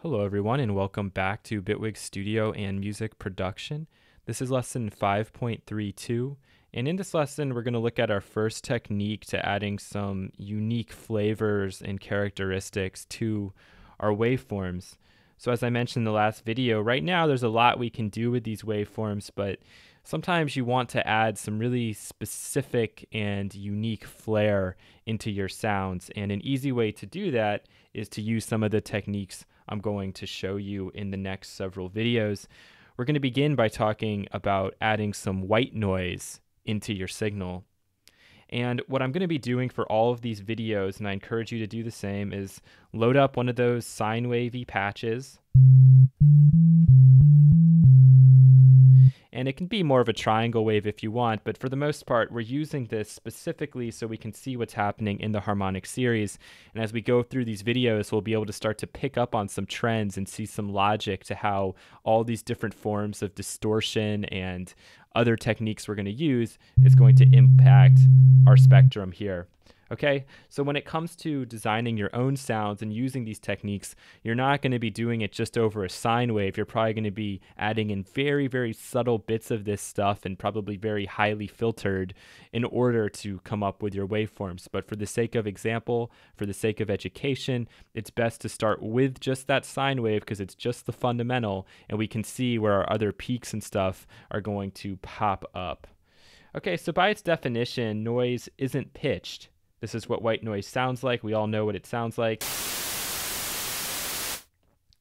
Hello everyone and welcome back to Bitwig Studio and Music Production. This is lesson 5.32, and in this lesson we're going to look at our first technique to adding some unique flavors and characteristics to our waveforms. So as I mentioned in the last video, right now there's a lot we can do with these waveforms, but sometimes you want to add some really specific and unique flair into your sounds, and an easy way to do that is to use some of the techniques I'm going to show you in the next several videos. We're going to begin by talking about adding some white noise into your signal. And what I'm going to be doing for all of these videos, and I encourage you to do the same, is load up one of those sine wavy patches. And it can be more of a triangle wave if you want, but for the most part, we're using this specifically so we can see what's happening in the harmonic series. And as we go through these videos, we'll be able to start to pick up on some trends and see some logic to how all these different forms of distortion and other techniques we're going to use is going to impact our spectrum here. Okay, so when it comes to designing your own sounds and using these techniques, you're not going to be doing it just over a sine wave. You're probably going to be adding in very, very subtle bits of this stuff and probably very highly filtered in order to come up with your waveforms. But for the sake of example, for the sake of education, it's best to start with just that sine wave because it's just the fundamental, and we can see where our other peaks and stuff are going to pop up. Okay, so by its definition, noise isn't pitched. This is what white noise sounds like. We all know what it sounds like.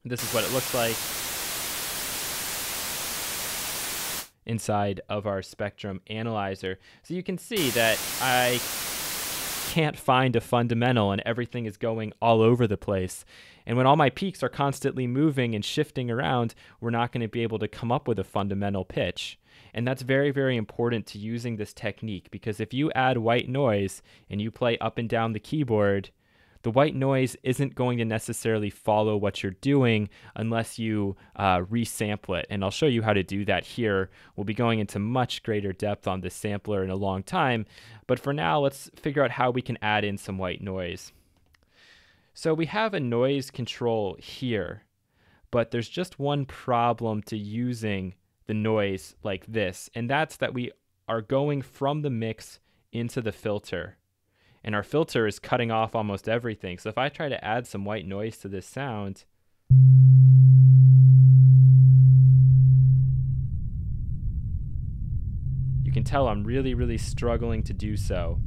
This is what it looks like inside of our spectrum analyzer. So you can see that I can't find a fundamental and everything is going all over the place. And when all my peaks are constantly moving and shifting around, we're not going to be able to come up with a fundamental pitch. And that's very, very important to using this technique, because if you add white noise and you play up and down the keyboard, the white noise isn't going to necessarily follow what you're doing unless you resample it. And I'll show you how to do that here. We'll be going into much greater depth on this sampler in a long time. But for now, let's figure out how we can add in some white noise. So we have a noise control here, but there's just one problem to using the noise like this, and that's that we are going from the mix into the filter, and our filter is cutting off almost everything. So if I try to add some white noise to this sound, you can tell I'm really, really struggling to do so.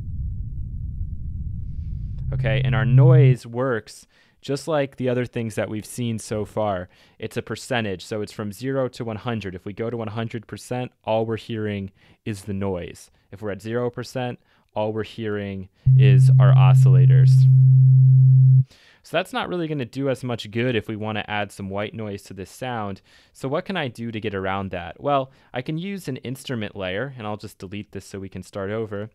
Okay, and our noise works just like the other things that we've seen so far. It's a percentage, so it's from 0 to 100. If we go to 100%, all we're hearing is the noise. If we're at 0%, all we're hearing is our oscillators. So that's not really going to do us much good if we want to add some white noise to this sound. So what can I do to get around that? Well, I can use an instrument layer, and I'll just delete this so we can start over.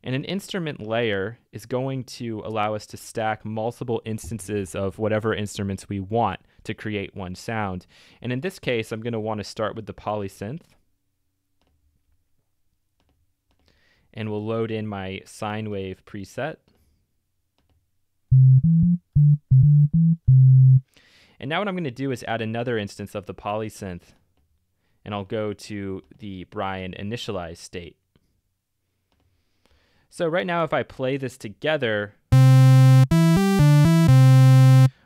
And an instrument layer is going to allow us to stack multiple instances of whatever instruments we want to create one sound. And in this case, I'm going to want to start with the Polysynth. And we'll load in my sine wave preset. And now what I'm going to do is add another instance of the Polysynth. And I'll go to the Brian initialize state. So right now, if I play this together,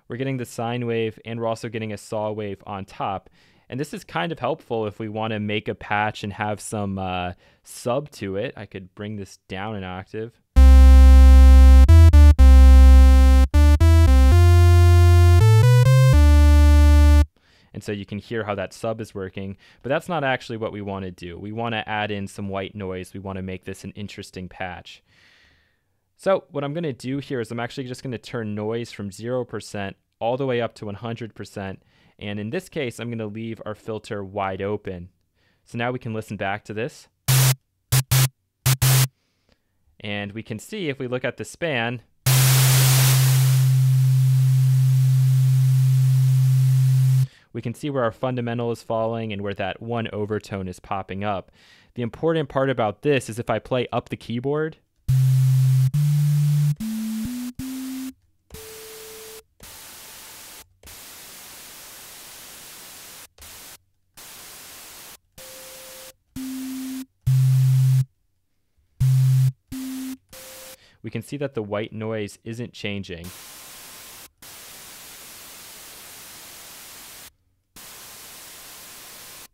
we're getting the sine wave and we're also getting a saw wave on top. And this is kind of helpful if we want to make a patch and have some sub to it. I could bring this down an octave. And so you can hear how that sub is working, but that's not actually what we want to do. We want to add in some white noise. We want to make this an interesting patch. So what I'm going to do here is I'm actually just going to turn noise from 0% all the way up to 100%. And in this case, I'm going to leave our filter wide open. So now we can listen back to this. And we can see if we look at the span, we can see where our fundamental is falling and where that one overtone is popping up. The important part about this is if I play up the keyboard, we can see that the white noise isn't changing.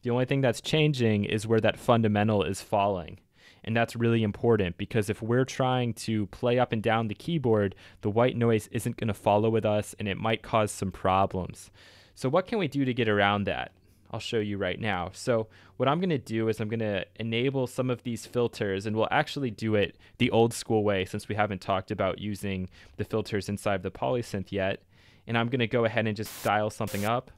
The only thing that's changing is where that fundamental is falling. And that's really important because if we're trying to play up and down the keyboard, the white noise isn't going to follow with us and it might cause some problems. So what can we do to get around that? I'll show you right now. So what I'm going to do is I'm going to enable some of these filters, and we'll actually do it the old school way since we haven't talked about using the filters inside the Polysynth yet. And I'm going to go ahead and just dial something up.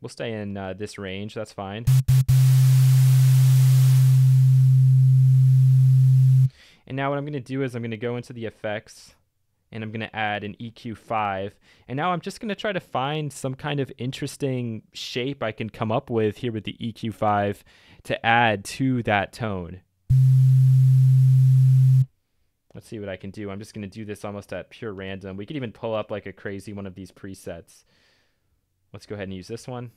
We'll stay in this range, that's fine. And now what I'm going to do is I'm going to go into the effects and I'm going to add an EQ5. And now I'm just going to try to find some kind of interesting shape I can come up with here with the EQ5 to add to that tone. Let's see what I can do. I'm just going to do this almost at pure random. We could even pull up like a crazy one of these presets. Let's go ahead and use this one.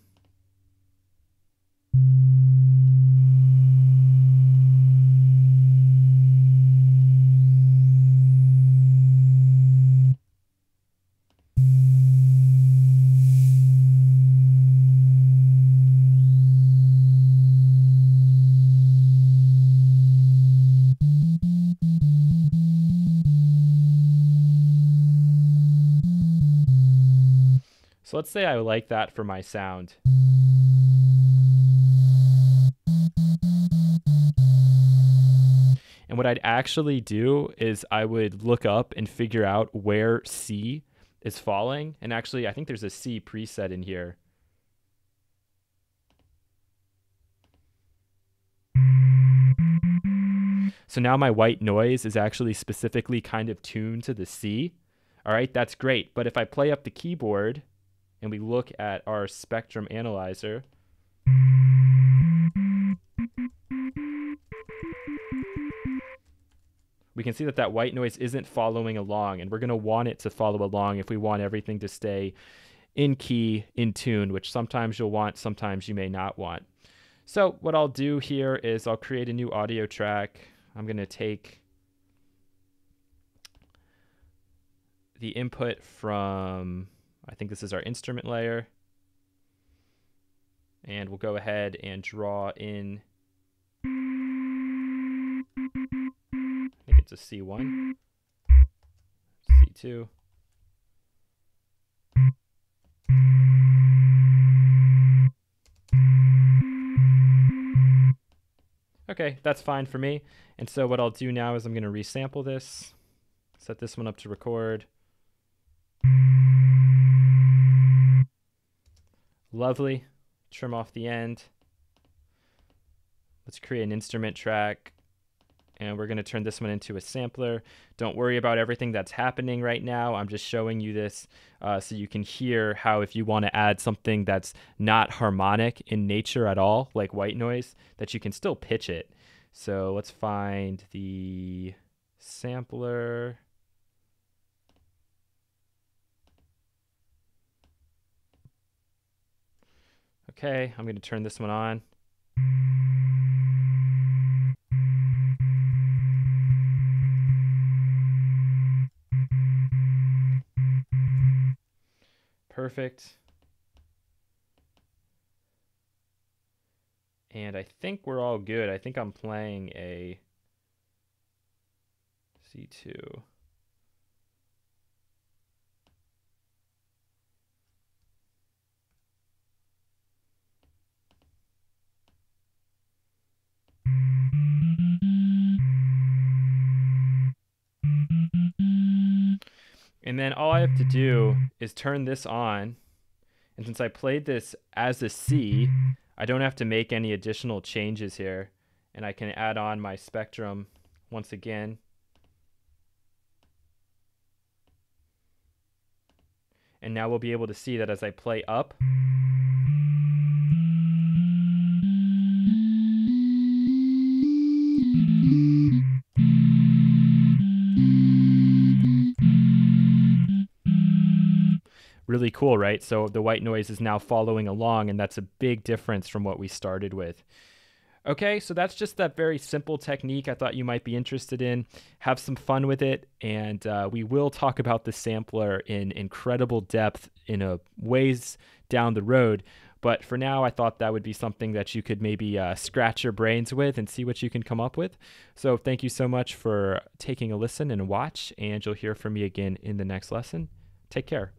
So let's say I like that for my sound. And what I'd actually do is I would look up and figure out where C is falling. And actually, I think there's a C preset in here. So now my white noise is actually specifically kind of tuned to the C. All right, that's great. But if I play up the keyboard and we look at our spectrum analyzer, we can see that that white noise isn't following along, and we're going to want it to follow along if we want everything to stay in key, in tune, which sometimes you'll want, sometimes you may not want. So what I'll do here is I'll create a new audio track. I'm going to take the input from, I think this is our instrument layer, and we'll go ahead and draw in, I think it's a C1, C2. Okay, that's fine for me. And so what I'll do now is I'm going to resample this, set this one up to record. Lovely. Trim off the end. Let's create an instrument track, and we're going to turn this one into a sampler. Don't worry about everything that's happening right now. I'm just showing you this so you can hear how if you want to add something that's not harmonic in nature at all, like white noise, that you can still pitch it. So let's find the sampler. Okay, I'm going to turn this one on. Perfect. And I think we're all good. I think I'm playing a C2. And then all I have to do is turn this on. And since I played this as a C, I don't have to make any additional changes here. And I can add on my spectrum once again. And now we'll be able to see that as I play up, really cool, right? So the white noise is now following along, and that's a big difference from what we started with. Okay, so that's just that very simple technique I thought you might be interested in. Have some fun with it, and we will talk about the sampler in incredible depth in a ways down the road. But for now, I thought that would be something that you could maybe scratch your brains with and see what you can come up with. So thank you so much for taking a listen and a watch, and you'll hear from me again in the next lesson. Take care.